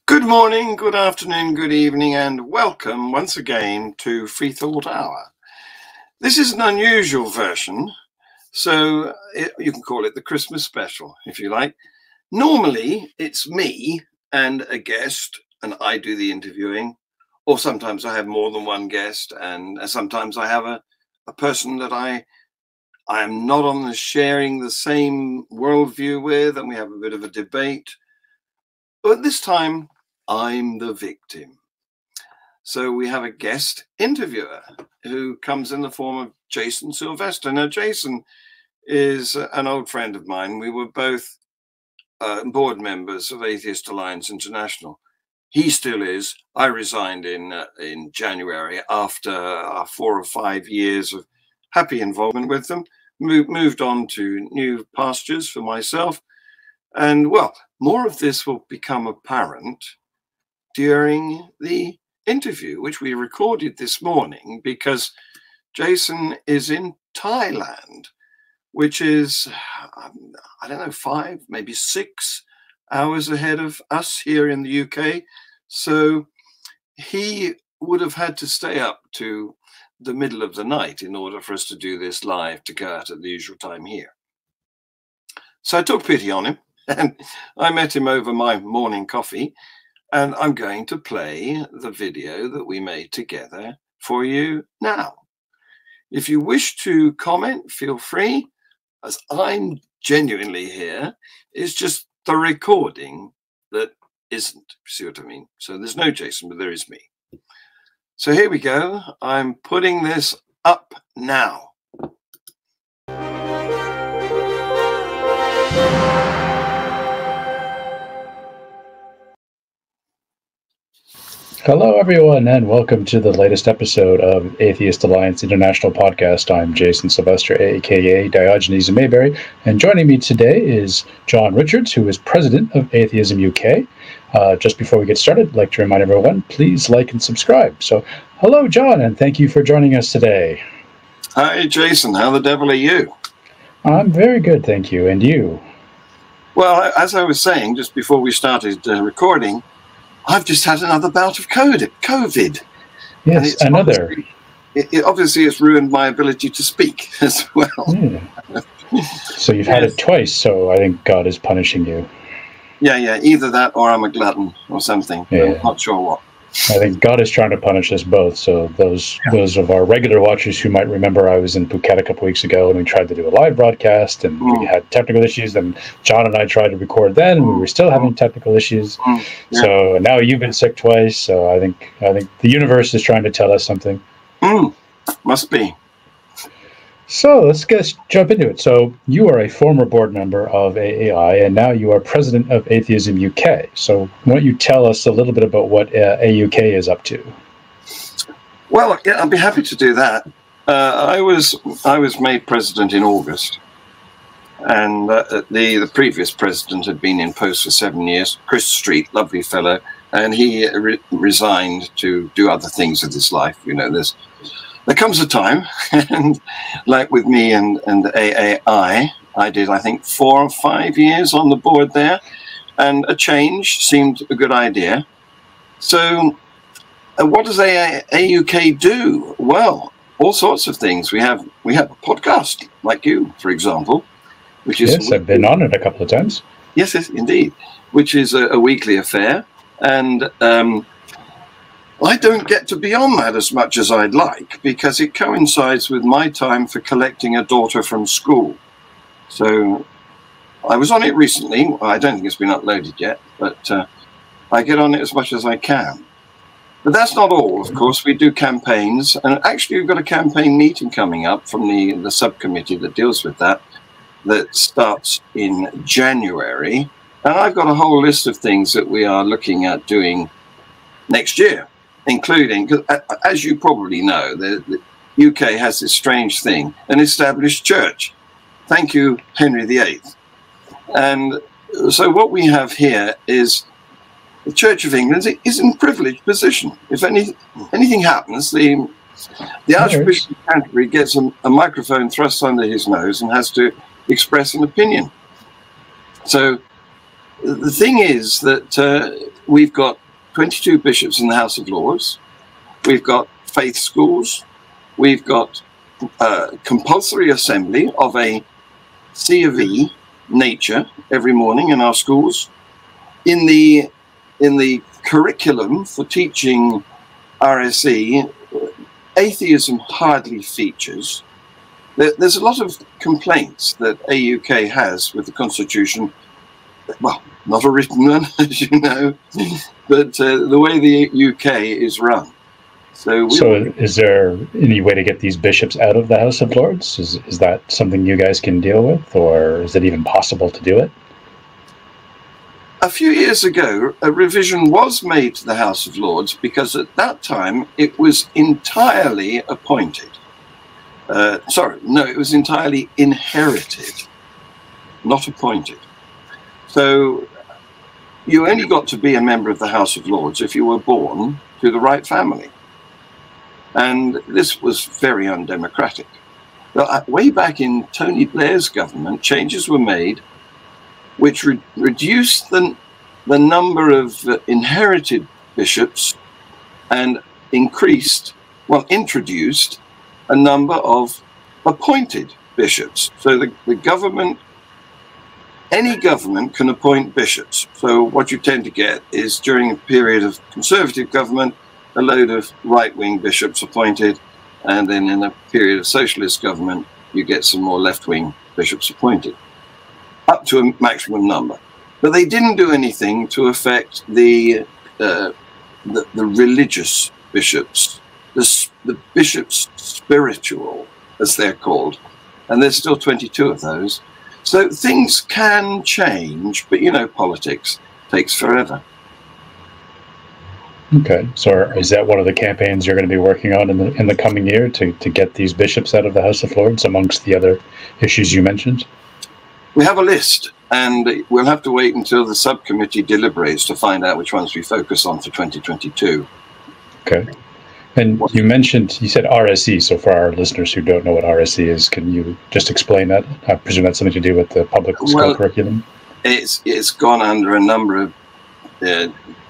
Good morning, good afternoon, good evening, and welcome once again to FreeThought Hour. This is an unusual version, so you can call it the Christmas special, if you like. Normally, it's me and a guest, and I do the interviewing, or sometimes I have more than one guest, and sometimes I have a person that I am not on the sharing the same worldview with, and we have a bit of a debate. But this time, I'm the victim. So we have a guest interviewer who comes in the form of Jason Sylvester. Now, Jason is an old friend of mine. We were both board members of Atheist Alliance International. He still is. I resigned in January after 4 or 5 years of happy involvement with them. Moved on to new pastures for myself. And, well, more of this will become apparent during the interview, which we recorded this morning, because Jason is in Thailand, which is, I don't know, 5, maybe 6 hours ahead of us here in the UK. So he would have had to stay up to the middle of the night in order for us to do this live, to go out at the usual time here. So I took pity on him, and I met him over my morning coffee. And I'm going to play the video that we made together for you now. If you wish to comment, feel free, as I'm genuinely here. It's just the recording that isn't, see what I mean? So there's no Jason, but there is me. So here we go. I'm putting this up now. Hello, everyone, and welcome to the latest episode of Atheist Alliance International Podcast. I'm Jason Sylvester, a.k.a. Diogenes Mayberry, and joining me today is John Richards, who is president of Atheism UK. Just before we get started, I'd like to remind everyone, please like and subscribe. So, hello, John, and thank you for joining us today. Hi, Jason. How the devil are you? I'm very good, thank you. And you? Well, as I was saying just before we started recording, I've just had another bout of COVID. Yes, another. Obviously, it's ruined my ability to speak as well. Yeah. So you've had it twice, so I think God is punishing you. Yeah, either that or I'm a glutton or something. Yeah. I'm not sure what. I think God is trying to punish us both. So those of our regular watchers who might remember, I was in Phuket a couple weeks ago and we tried to do a live broadcast and we had technical issues. And John and I tried to record then and we were still having technical issues. Yeah. So now you've been sick twice. So I think the universe is trying to tell us something. Must be. So let's jump into it. So you are a former board member of AAI, and now you are president of Atheism UK. So why don't you tell us a little bit about what AUK is up to? Well, yeah, I'd be happy to do that. I was made president in August, and the previous president had been in post for 7 years. Chris Street, lovely fellow, and he resigned to do other things with his life. You know, there comes a time, and like with me and AAI, I did, I think, 4 or 5 years on the board there, and a change seemed a good idea. So what does AUK do? Well, all sorts of things. We have a podcast, like you, for example, which is... Yes, I've been on it a couple of times. Yes, indeed, which is a weekly affair, and... I don't get to be on that as much as I'd like because it coincides with my time for collecting a daughter from school. So I was on it recently. I don't think it's been uploaded yet, but I get on it as much as I can. But that's not all, of course. We do campaigns. And actually, we've got a campaign meeting coming up from the subcommittee that deals with that starts in January. And I've got a whole list of things that we are looking at doing next year. Including, as you probably know, the UK has this strange thing, an established church. Thank you, Henry VIII. And so what we have here is the Church of England is in a privileged position. If anything happens, the The Archbishop of Canterbury gets a microphone thrust under his nose and has to express an opinion. So the thing is that we've got 22 bishops in the House of Lords. We've got faith schools. We've got compulsory assembly of a C of E nature every morning in our schools. In the curriculum for teaching RSE, atheism hardly features. There's a lot of complaints that AUK has with the Constitution. Well, not a written one, as you know, but the way the UK is run. So is there any way to get these bishops out of the House of Lords? Is that something you guys can deal with, or is it even possible to do it? A few years ago, a revision was made to the House of Lords because at that time it was entirely appointed. It was entirely inherited, not appointed. So you only got to be a member of the House of Lords if you were born to the right family. And this was very undemocratic. Well, way back in Tony Blair's government, changes were made which reduced the number of inherited bishops and introduced a number of appointed bishops. So the government, any government can appoint bishops. So what you tend to get is during a period of Conservative government, a load of right-wing bishops appointed, and then in a period of Socialist government, you get some more left-wing bishops appointed, up to a maximum number. But they didn't do anything to affect the religious bishops, the bishops spiritual, as they're called, and there's still 22 of those. So things can change, but you know, politics takes forever. Okay, so is that one of the campaigns you're going to be working on in the coming year to get these bishops out of the House of Lords, amongst the other issues you mentioned? We have a list, and we'll have to wait until the subcommittee deliberates to find out which ones we focus on for 2022. Okay. And you said RSE, so for our listeners who don't know what RSE is, can you just explain that? I presume that's something to do with the public school curriculum? It's gone under a number of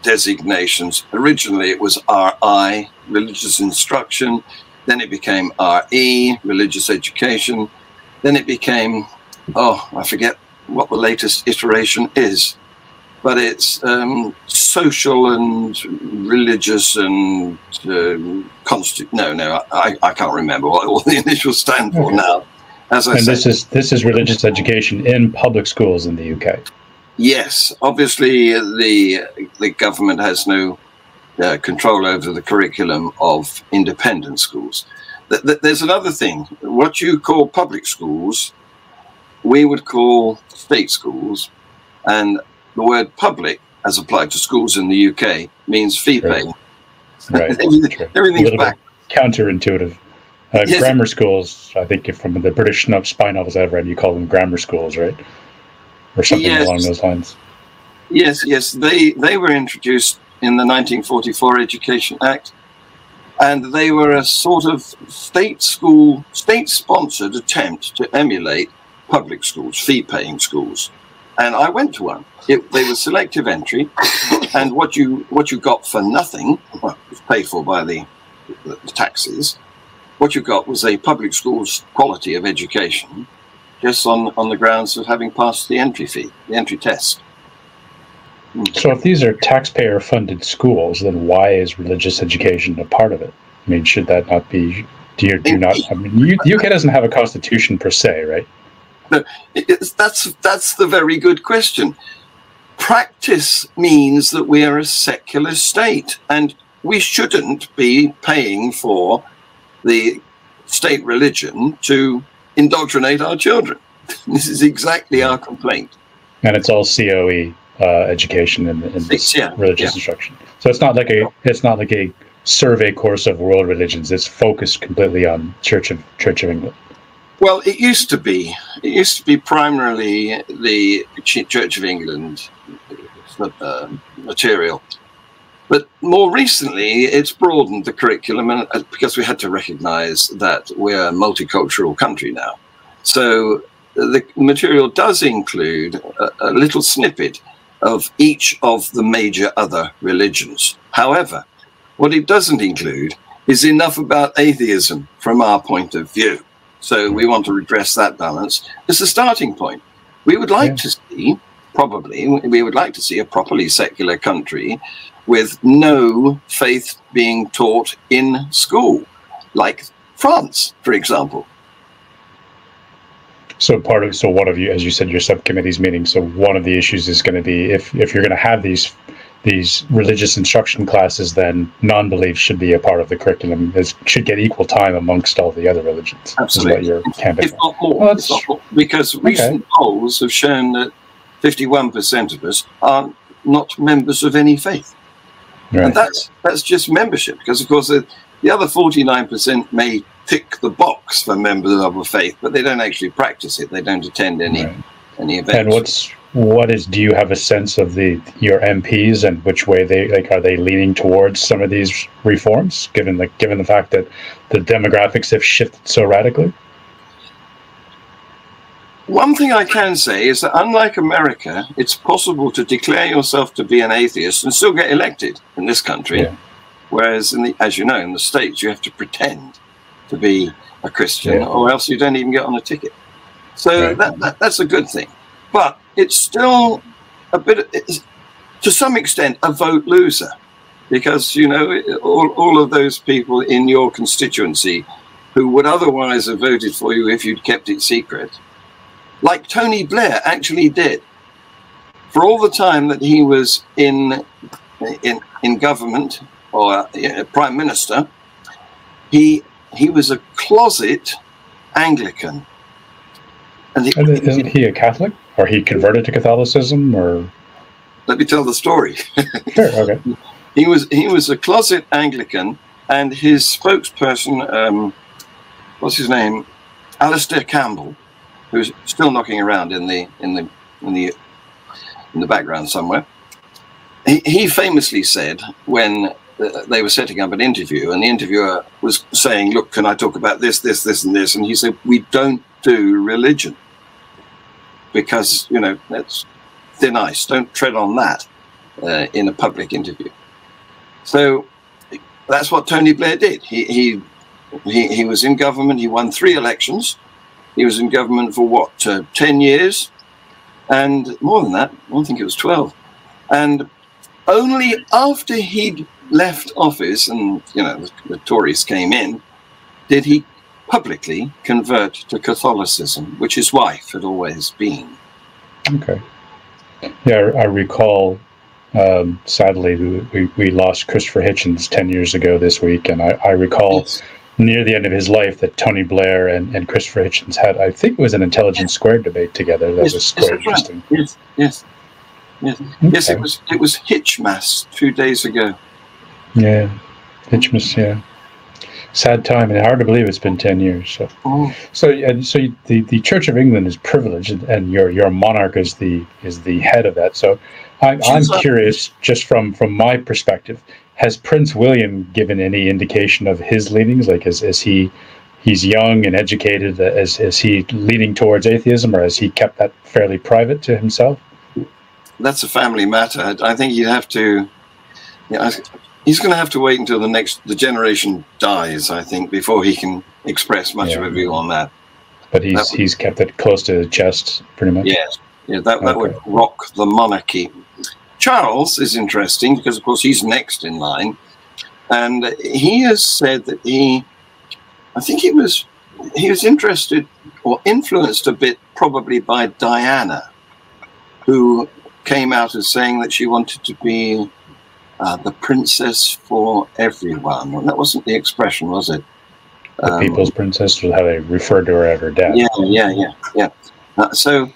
designations. Originally it was RI, religious instruction, then it became RE, religious education, then it became, I forget what the latest iteration is, but it's social and religious and I can't remember what all the initials stand for now. As I said, this is religious education in public schools in the UK. Yes, obviously the government has no control over the curriculum of independent schools. There's another thing. What you call public schools, we would call state schools, and the word public, as applied to schools in the UK, means fee-paying. Right. Everything's back. Counterintuitive. Yes. Grammar schools, I think from the British spy novels I've read, you call them grammar schools, right? Or something along those lines. Yes. They were introduced in the 1944 Education Act, and they were a sort of state-sponsored attempt to emulate public schools, fee-paying schools. And I went to one. They were selective entry, and what you got for nothing, well, it was paid for by the taxes. What you got was a public school's quality of education, just on the grounds of having passed the entry test. So if these are taxpayer-funded schools, then why is religious education a part of it? I mean, should that not be? The UK doesn't have a constitution per se, right? No, that's the very good question. Practice means that we are a secular state, and we shouldn't be paying for the state religion to indoctrinate our children. This is exactly our complaint. And it's all COE education in this religious instruction. So it's not like a survey course of world religions. It's focused completely on Church of England. Well, it used to be. It used to be primarily the Church of England material. But more recently, it's broadened the curriculum, and because we had to recognize that we're a multicultural country now. So the material does include a little snippet of each of the major other religions. However, what it doesn't include is enough about atheism from our point of view. So we want to redress that balance as a starting point. We would like to see, probably, we would like to see a properly secular country with no faith being taught in school, like France, for example. So one of you, as you said, your subcommittee's meeting. So one of the issues is going to be if you're going to have these religious instruction classes, then non-belief should be a part of the curriculum. It should get equal time amongst all the other religions. Absolutely, if not more. Well, if not more. Because recent polls have shown that 51% of us are not members of any faith. Right. And that's just membership, because of course the other 49% may tick the box for members of a faith, but they don't actually practice it. They don't attend any events. And do you have a sense of your MPs and which way are they leaning towards some of these reforms, given the fact that the demographics have shifted so radically? One thing I can say is that unlike America, it's possible to declare yourself to be an atheist and still get elected in this country. Yeah. Whereas, as you know, in the States, you have to pretend to be a Christian or else you don't even get on a ticket. So that's a good thing. But it's still a bit, to some extent, a vote loser. Because, you know, all of those people in your constituency who would otherwise have voted for you if you'd kept it secret, like Tony Blair actually did. For all the time that he was in government or prime minister, he was a closet Anglican. And isn't he a Catholic? Or he converted to Catholicism? Or let me tell the story. Sure. Okay. He was a closet Anglican, and his spokesperson, what's his name, Alistair Campbell, who's still knocking around in the background somewhere. He famously said when they were setting up an interview, and the interviewer was saying, "Look, can I talk about this, this, this, and this?" And he said, "We don't do religion because, you know, that's thin ice. Don't tread on that in a public interview." So that's what Tony Blair did. He was in government. He won 3 elections. He was in government for what, 10 years, and more than that. I think it was 12. And only after he'd left office, and you know the Tories came in, did he publicly convert to Catholicism, which his wife had always been. Okay. Yeah, I recall. Sadly, we lost Christopher Hitchens 10 years ago this week, and I recall near the end of his life that Tony Blair and Christopher Hitchens had, I think it was an Intelligence Squared debate together. That was quite interesting. Yes. Yes, it was Hitchmas 2 days ago. Yeah, Hitchmas. Yeah, sad time, and hard to believe it's been 10 years. So the Church of England is privileged, and your monarch is the head of that. So I'm curious, just from my perspective, has Prince William given any indication of his leanings? Like, he's young and educated, is he leaning towards atheism, or has he kept that fairly private to himself? That's a family matter. I think you'd have to. He's going to have to wait until the generation dies, I think, before he can express much of a view on that. But he's kept it close to the chest, pretty much. Yes, that would rock the monarchy. Charles is interesting because, of course, he's next in line, and he has said that he was interested or influenced a bit, probably by Diana, who came out as saying that she wanted to be the princess for everyone. Well, that wasn't the expression, was it? The people's princess was how they referred to her at her death. Yeah. So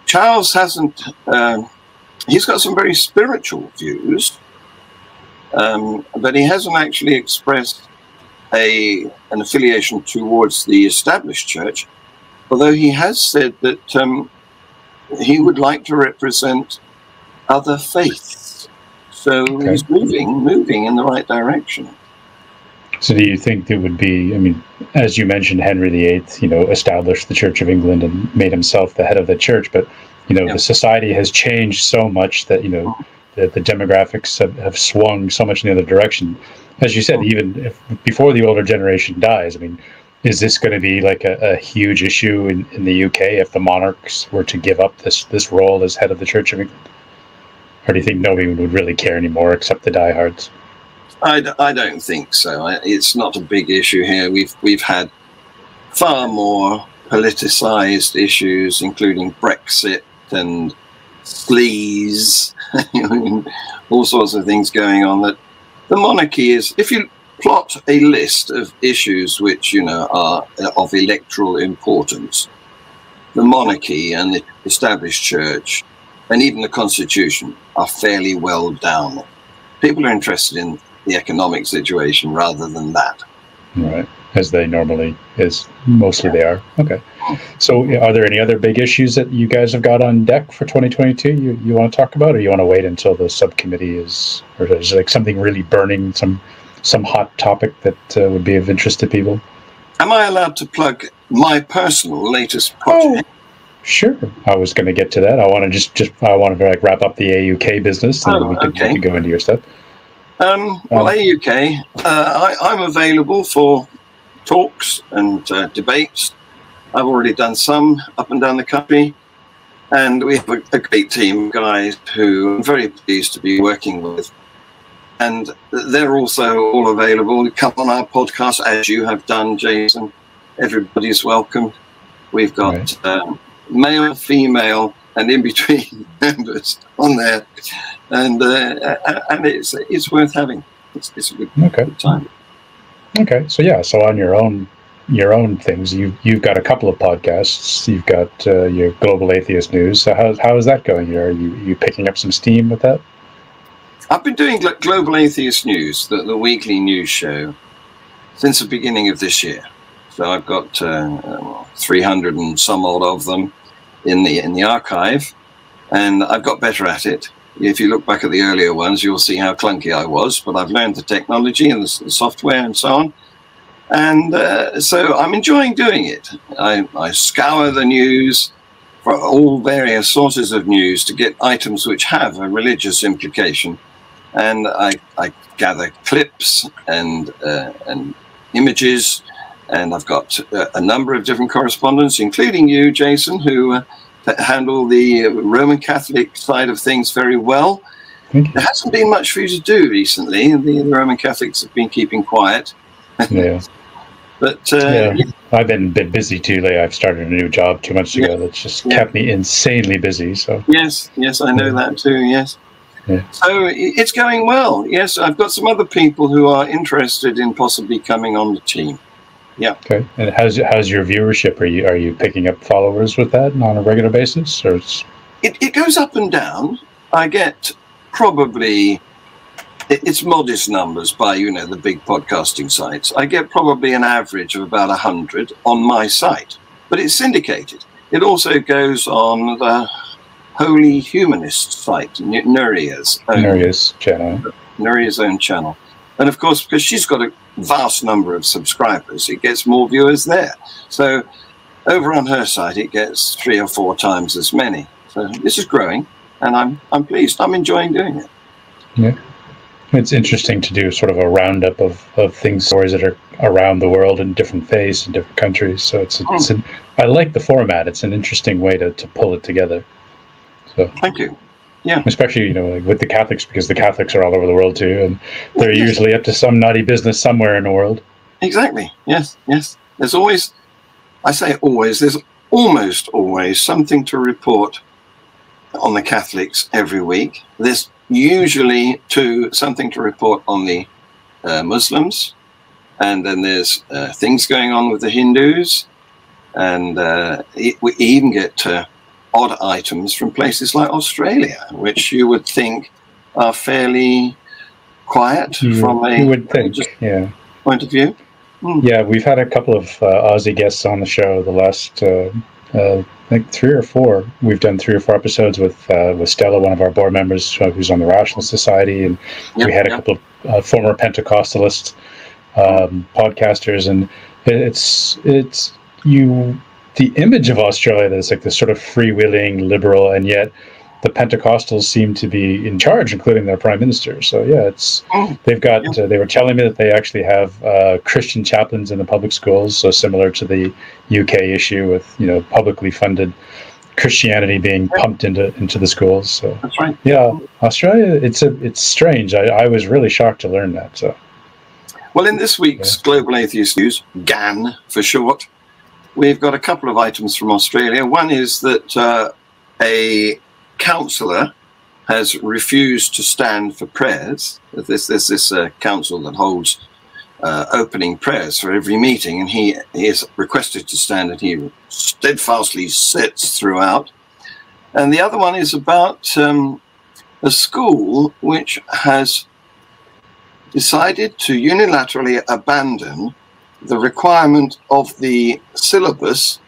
Charles hasn't. He's got some very spiritual views, but he hasn't actually expressed an affiliation towards the established church. Although he has said that he would like to represent other faiths. So he's moving in the right direction. So do you think it would be, I mean, as you mentioned, Henry VIII, established the Church of England and made himself the head of the church, but, the society has changed so much that, the demographics have swung so much in the other direction. As you said, even before the older generation dies, I mean, is this going to be like a huge issue in the UK if the monarchs were to give up this role as head of the Church of England? Or do you think nobody would really care anymore except the diehards? I don't think so. It's not a big issue here. We've had far more politicized issues, including Brexit and sleaze, all sorts of things going on. That the monarchy is, if you plot a list of issues which are of electoral importance, the monarchy and the established church and even the constitution are fairly well down. People are interested in the economic situation rather than that. Right, as they normally is. Mostly they are. Okay. So are there any other big issues that you guys have got on deck for 2022 you want to talk about, or you want to wait until the subcommittee is, or is like something really burning, some hot topic that would be of interest to people? Am I allowed to plug my personal latest project? Oh, sure. I was going to get to that. I want to I want to wrap up the AUK business, and then we could go into your stuff. Well, AUK, I'm available for talks and debates. I've already done some up and down the country, and we have a great team of guys who I'm very pleased to be working with. And they're also all available. Come on our podcast, as you have done, Jason. Everybody's welcome. We've got male, female, and in between members on there, and it's worth having. It's a good time. Okay, so on your own things, you've got a couple of podcasts. You've got your Global Atheist News. So how is that going? Are you picking up some steam with that? I've been doing Global Atheist News, the weekly news show, since the beginning of this year. So I've got 300 and some odd of them in the archive, and I've got better at it. If you look back at the earlier ones, you'll see how clunky I was, but I've learned the technology and the software and so on. And so I'm enjoying doing it. I scour the news for all various sources of news to get items which have a religious implication. And I gather clips and images, and I've got a number of different correspondents, including you, Jason, who handle the Roman Catholic side of things very well. There hasn't been much for you to do recently. The Roman Catholics have been keeping quiet. Yeah. But I've been a bit busy too. I've started a new job 2 months ago that's just kept me insanely busy. So yes, I know that too. Yes. Yeah. So it's going well. Yes, I've got some other people who are interested in possibly coming on the team. Yeah. Okay. And how's your viewership? Are you picking up followers with that on a regular basis, or it goes up and down. I get probably, it's modest numbers by the big podcasting sites. I get probably an average of about 100 on my site, but it's syndicated. It also goes on the Holy Humanist site, Nuria's own channel. And of course, because she's got a vast number of subscribers, it gets more viewers there. So over on her site, it gets 3 or 4 times as many. So this is growing, and I'm pleased. I'm enjoying doing it. Yeah. It's interesting to do sort of a roundup of stories that are around the world in different faiths and different countries. So I like the format. It's an interesting way to pull it together. So thank you. Yeah. Especially, like with the Catholics, because the Catholics are all over the world too, and they're usually up to some naughty business somewhere in the world. Exactly. Yes. There's always, I say always, there's almost always something to report on the Catholics every week. There's usually something to report on the Muslims, and then there's things going on with the Hindus, and we even get odd items from places like Australia, which you would think are fairly quiet from a point of view. Yeah, we've had a couple of Aussie guests on the show the last think 3 or 4. We've done 3 or 4 episodes with Stella, one of our board members, who's on the Rational Society, and we had a couple of former Pentecostalist podcasters, and the image of Australia that's like this sort of freewheeling liberal, and yet the Pentecostals seem to be in charge, including their prime minister. So yeah, they've got. They were telling me that they actually have Christian chaplains in the public schools, so similar to the UK issue with publicly funded Christianity being pumped into the schools. So that's right. Yeah, Australia. It's strange. I was really shocked to learn that. So. Well, in this week's Global Atheist News, GAN for short, we've got a couple of items from Australia. One is that a councillor has refused to stand for prayers. There's this council that holds opening prayers for every meeting, and he is requested to stand, and he steadfastly sits throughout. And the other one is about a school which has decided to unilaterally abandon the requirement of the syllabus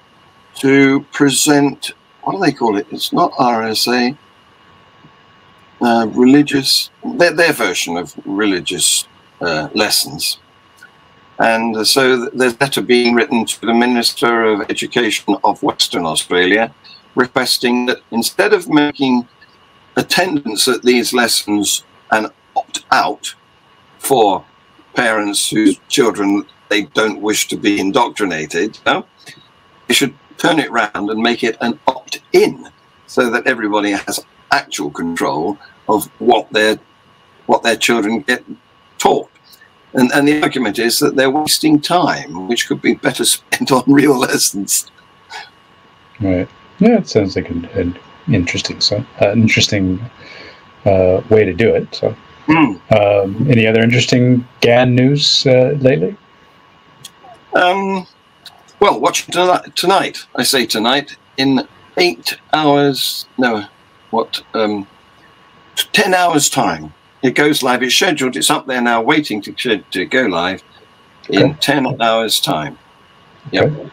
to present, what do they call it? It's not RSA, religious, their version of religious lessons. And so there's a letter being written to the Minister of Education of Western Australia requesting that instead of making attendance at these lessons an opt-out for parents whose children they don't wish to be indoctrinated, they should turn it round and make it an opt-in, so that everybody has actual control of what their children get taught. And the argument is that they're wasting time, which could be better spent on real lessons. Right. Yeah, it sounds like an interesting way to do it. So, any other interesting GAN news lately? Well, watch tonight. I say tonight, in 8 hours. No, 10 hours time. It goes live. It's scheduled. It's up there now, waiting to go live in 10 hours time. Yep. Okay.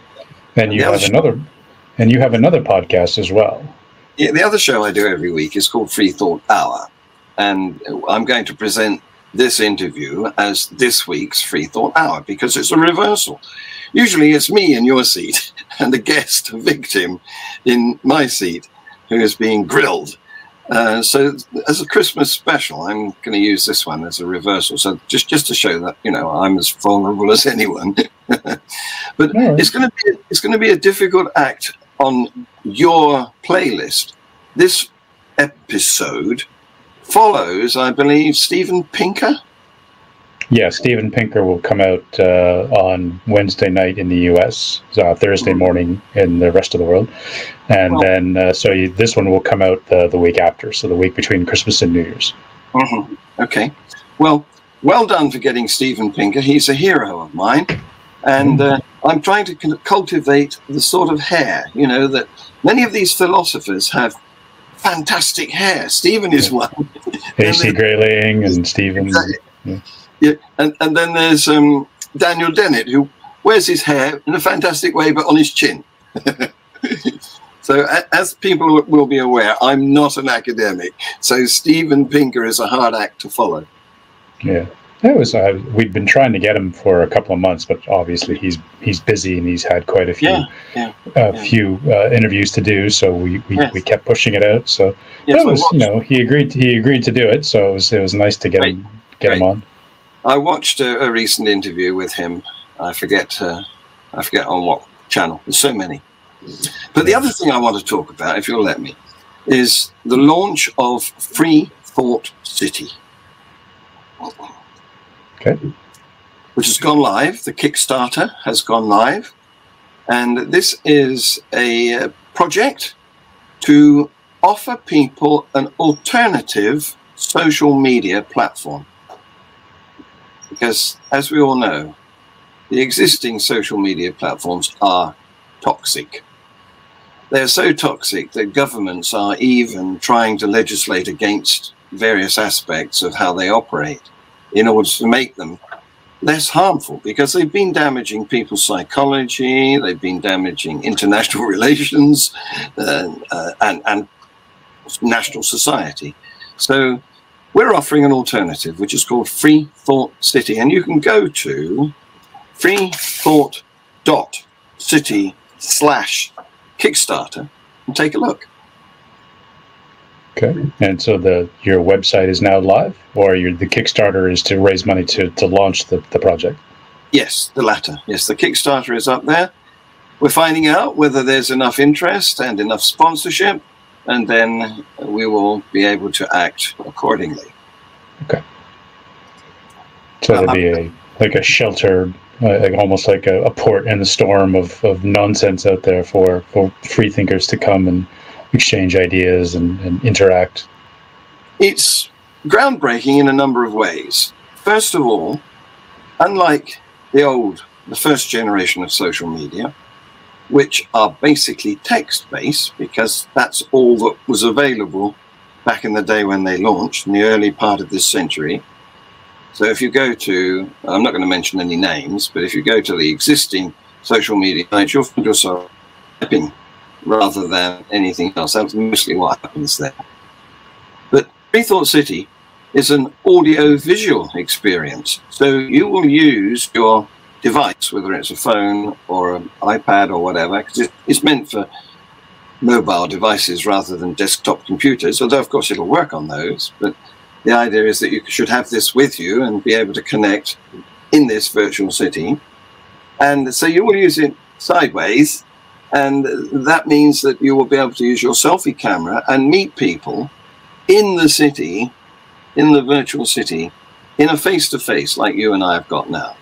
And you have another podcast as well. Yeah, the other show I do every week is called FreeThought Hour, and I'm going to present this interview as this week's FreeThought Hour because it's a reversal. Usually it's me in your seat and the guest, a victim, in my seat who is being grilled. So as a Christmas special, I'm going to use this one as a reversal. So just to show that, I'm as vulnerable as anyone. But it's going to be a difficult act on your playlist. This episode follows, I believe, Steven Pinker. Yeah, Steven Pinker will come out on Wednesday night in the U.S., Thursday morning in the rest of the world, and then this one will come out the week after, so the week between Christmas and New Year's. Okay, well done for getting Steven Pinker. He's a hero of mine, and I'm trying to cultivate the sort of hair, that many of these philosophers have. Fantastic hair. Stephen is one. A.C. Grayling and Stephen. Exactly. Yeah, and then there's Daniel Dennett, who wears his hair in a fantastic way, but on his chin. So as people will be aware, I'm not an academic. So Steven Pinker is a hard act to follow. Yeah. We'd been trying to get him for a couple of months, but obviously he's busy and he's had quite a few interviews to do. So we kept pushing it out. So he agreed to do it. So it was nice to get him on. I watched a recent interview with him. I forget on what channel. There's so many. But the other thing I want to talk about, if you'll let me, is the launch of FreeThought City. Okay. Which has gone live. The Kickstarter has gone live. And this is a project to offer people an alternative social media platform. Because, as we all know, the existing social media platforms are toxic. They're so toxic that governments are even trying to legislate against various aspects of how they operate in order to make them less harmful, because they've been damaging people's psychology, they've been damaging international relations and national society. So we're offering an alternative, which is called FreeThought City, and you can go to freethought.city/Kickstarter and take a look. Okay, and so your website is now live, or the Kickstarter is to raise money to launch the project? Yes, the latter. Yes, the Kickstarter is up there. We're finding out whether there's enough interest and enough sponsorship, and then we will be able to act accordingly. Okay. So there'll be a shelter, almost like a port in the storm of nonsense out there for free thinkers to come and exchange ideas and interact. It's groundbreaking in a number of ways. First of all, unlike the first generation of social media, which are basically text-based, because that's all that was available back in the day when they launched in the early part of this century. So if you go to, I'm not going to mention any names, but if you go to the existing social media sites, you'll find yourself typing rather than anything else. That's mostly what happens there. But FreeThought City is an audio-visual experience. So you will use your device, whether it's a phone or an iPad or whatever, because it's meant for mobile devices rather than desktop computers, although of course it'll work on those. But the idea is that you should have this with you and be able to connect in this virtual city. And so you will use it sideways, and that means that you will be able to use your selfie camera and meet people in the city, in the virtual city, in a face-to-face like you and I have got now.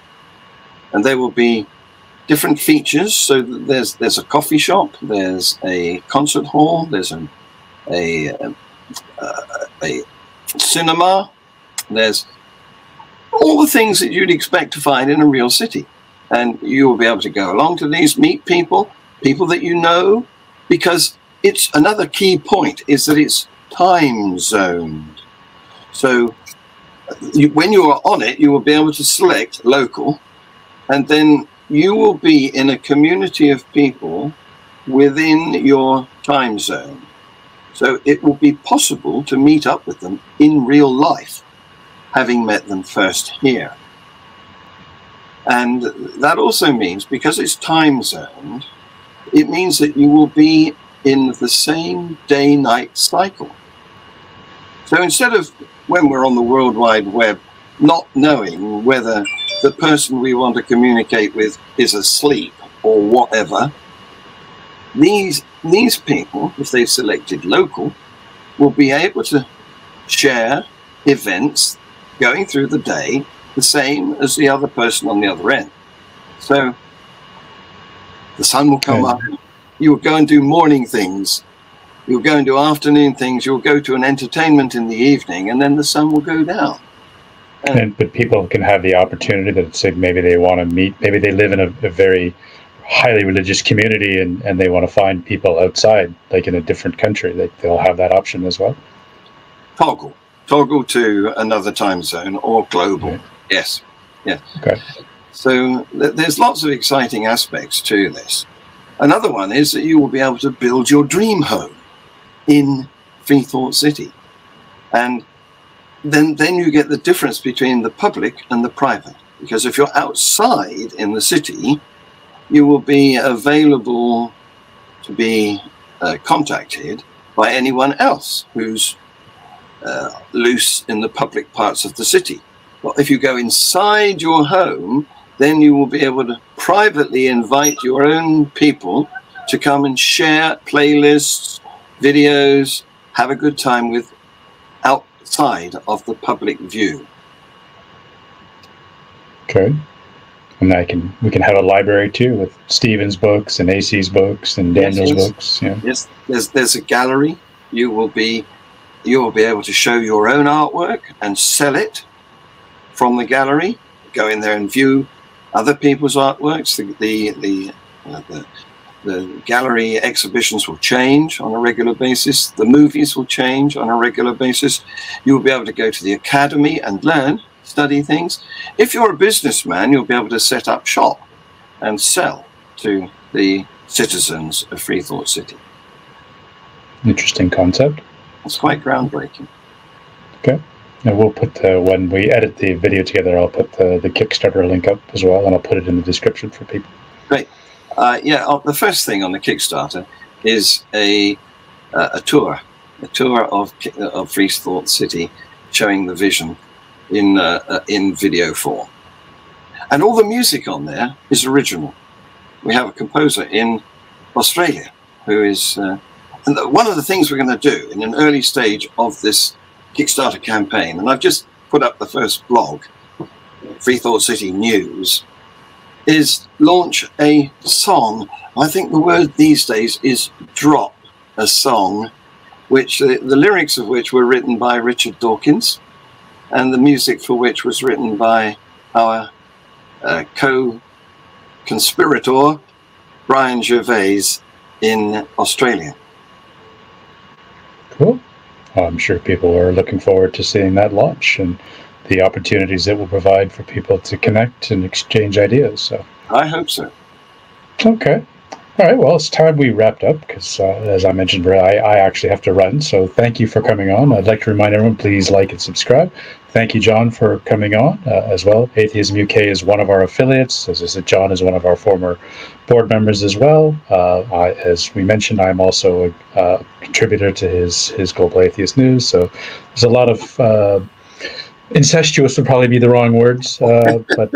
And there will be different features. So there's a coffee shop, there's a concert hall, there's a cinema, there's all the things that you'd expect to find in a real city. And you will be able to go along to these, meet people that you know, because it's another key point is that it's time zoned. So when you are on it, you will be able to select local, and then you will be in a community of people within your time zone. So it will be possible to meet up with them in real life, having met them first here. And that also means, because it's time zoned, it means that you will be in the same day-night cycle. So instead of, when we're on the World Wide Web, not knowing whether the person we want to communicate with is asleep or whatever, these people, if they've selected local, will be able to share events going through the day the same as the other person on the other end. So the sun will come up, you will go and do morning things, you'll go and do afternoon things, you'll go to an entertainment in the evening, and then the sun will go down. But people can have the opportunity that, say, maybe they want to meet, maybe they live in a very highly religious community and they want to find people outside, like in a different country. They'll have that option as well. Toggle to another time zone or global. Yeah. Yes. Yeah. Okay. So there's lots of exciting aspects to this. Another one is that you will be able to build your dream home in FreeThought City. And then you get the difference between the public and the private. Because if you're outside in the city, you will be available to be contacted by anyone else who's loose in the public parts of the city. Well, if you go inside your home, then you will be able to privately invite your own people to come and share playlists, videos, have a good time with outside of the public view. Okay. And we can have a library too with Stephen's books and AC's books and Daniel's books. Yeah. Yes, there's a gallery. You will be able to show your own artwork and sell it from the gallery. Go in there and view other people's artworks. The gallery exhibitions will change on a regular basis. The movies will change on a regular basis. You will be able to go to the academy and learn study things. If you're a businessman, you'll be able to set up shop and sell to the citizens of FreeThought City. Interesting concept. It's quite groundbreaking. Okay. And we'll put when we edit the video together, I'll put the Kickstarter link up as well, and I'll put it in the description for people. Great. The first thing on the Kickstarter is a tour of FreeThought City, showing the vision in video form, and all the music on there is original. We have a composer in Australia who is, and one of the things we're going to do in an early stage of this Kickstarter campaign, and I've just put up the first blog, FreeThought City News, is launch a song. I think the word these days is drop a song, which the lyrics of which were written by Richard Dawkins, and the music for which was written by our co-conspirator Brian Gervais in Australia. Cool. Well, I'm sure people are looking forward to seeing that launch and the opportunities it will provide for people to connect and exchange ideas. So I hope so. Okay. All right. Well, it's time we wrapped up because, as I mentioned, I actually have to run. So thank you for coming on. I'd like to remind everyone, please like and subscribe. Thank you, John, for coming on as well. Atheism UK is one of our affiliates. As I said, John is one of our former board members as well. As we mentioned, I'm also a contributor to his Global Atheist News. So there's a lot of incestuous would probably be the wrong words, but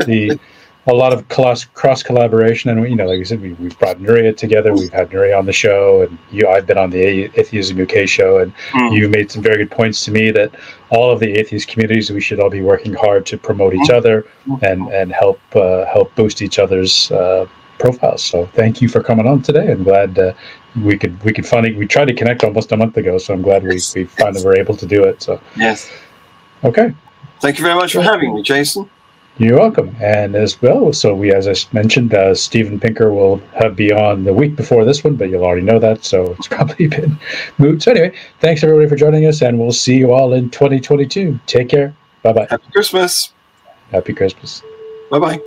a lot of cross collaboration, and like I said, we've brought Nuria together. We've had Nuria on the show, and I've been on the Atheism UK show, and you made some very good points to me that all of the atheist communities, we should all be working hard to promote each other and help boost each other's profiles. So thank you for coming on today. I'm glad we tried to connect almost a month ago, so I'm glad we finally were able to do it. So yes, okay. Thank you very much for having me, Jason. You're welcome. And as well, so as I mentioned, Steven Pinker will be on the week before this one, but you'll already know that, so it's probably been moved. So anyway, thanks everybody for joining us, and we'll see you all in 2022. Take care. Bye-bye. Happy Christmas. Happy Christmas. Bye-bye.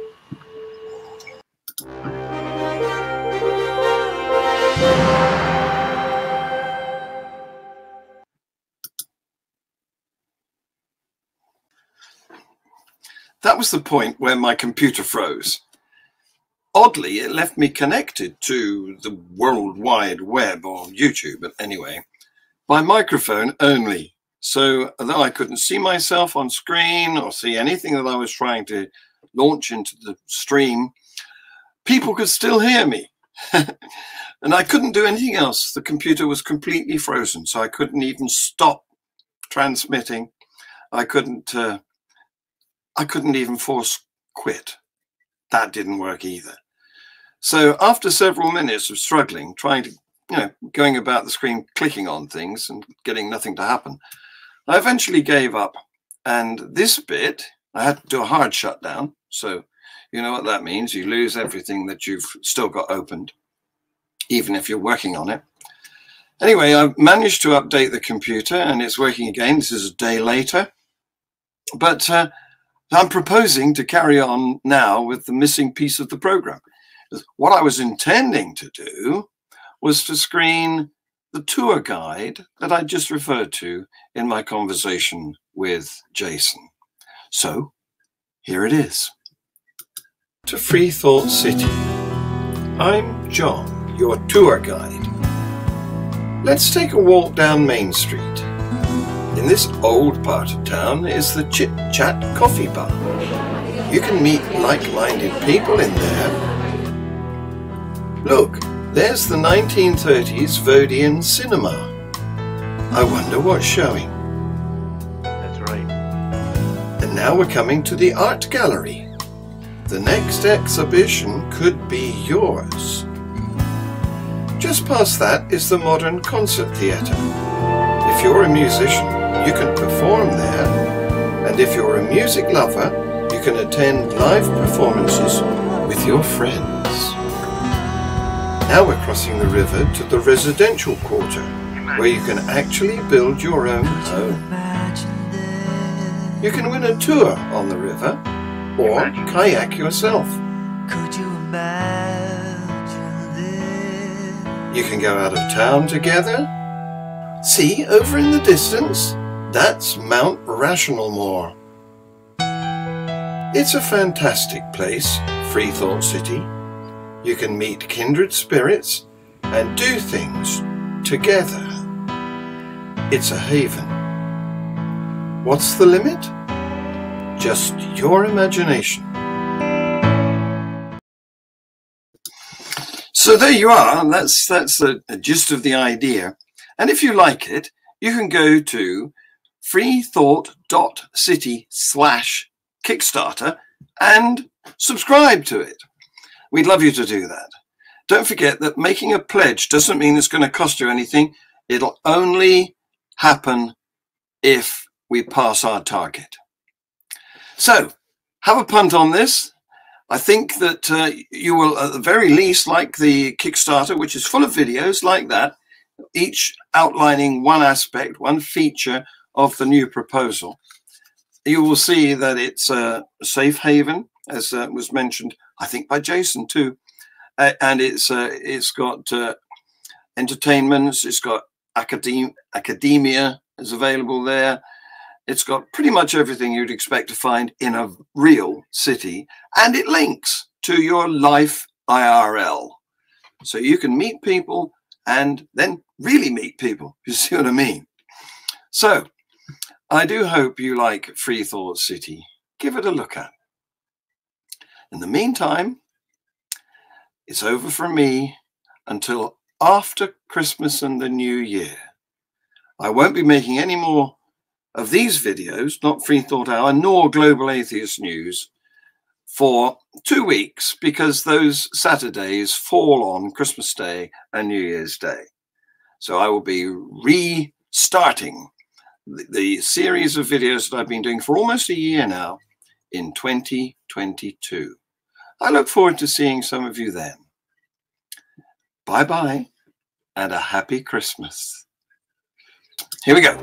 That was the point where my computer froze. Oddly, it left me connected to the World Wide Web, or YouTube, but anyway, by microphone only. So although I couldn't see myself on screen or see anything that I was trying to launch into the stream, people could still hear me. And I couldn't do anything else. The computer was completely frozen, so I couldn't even stop transmitting. I couldn't even force quit. That didn't work either. So after several minutes of struggling, trying to, going about the screen, clicking on things and getting nothing to happen, I eventually gave up. And this bit, I had to do a hard shutdown. So you know what that means. You lose everything that you've still got opened, even if you're working on it. Anyway, I managed to update the computer and it's working again. This is a day later. But I'm proposing to carry on now with the missing piece of the program. What I was intending to do was to screen the tour guide that I just referred to in my conversation with Jason. So here it is. To FreeThought City. I'm John, your tour guide. Let's take a walk down Main Street. In this old part of town is the Chit Chat Coffee Bar. You can meet like-minded people in there. Look, there's the 1930s Vodian Cinema. I wonder what's showing. That's right. And now we're coming to the art gallery. The next exhibition could be yours. Just past that is the Modern Concert Theatre. If you're a musician, you can perform there, and if you're a music lover, you can attend live performances with your friends. Now we're crossing the river to the residential quarter, where you can actually build your own home. You can win a tour on the river or kayak yourself. Could you imagine this? You can go out of town together. See, over in the distance, that's Mount Rationalmore. It's a fantastic place, FreeThought City. You can meet kindred spirits and do things together. It's a haven. What's the limit? Just your imagination. So there you are. That's the gist of the idea. And if you like it, you can go to freethought.city/Kickstarter and subscribe to it. We'd love you to do that. Don't forget that making a pledge doesn't mean it's going to cost you anything. It'll only happen if we pass our target. So have a punt on this. I think that you will at the very least like the Kickstarter, which is full of videos like that, each outlining one aspect, one feature of the new proposal. You will see that it's a safe haven, as was mentioned, I think by Jason too. And it's got entertainments, it's got academia is available there. It's got pretty much everything you'd expect to find in a real city, and it links to your life IRL. So you can meet people and then really meet people, you see what I mean? So I do hope you like FreeThought City. Give it a look at. In the meantime, it's over from me until after Christmas and the New Year. I won't be making any more of these videos, not FreeThought Hour, nor Global Atheist News, for 2 weeks, because those Saturdays fall on Christmas Day and New Year's Day. So I will be restarting the series of videos that I've been doing for almost a year now in 2022. I look forward to seeing some of you then. Bye-bye and a happy Christmas. Here we go.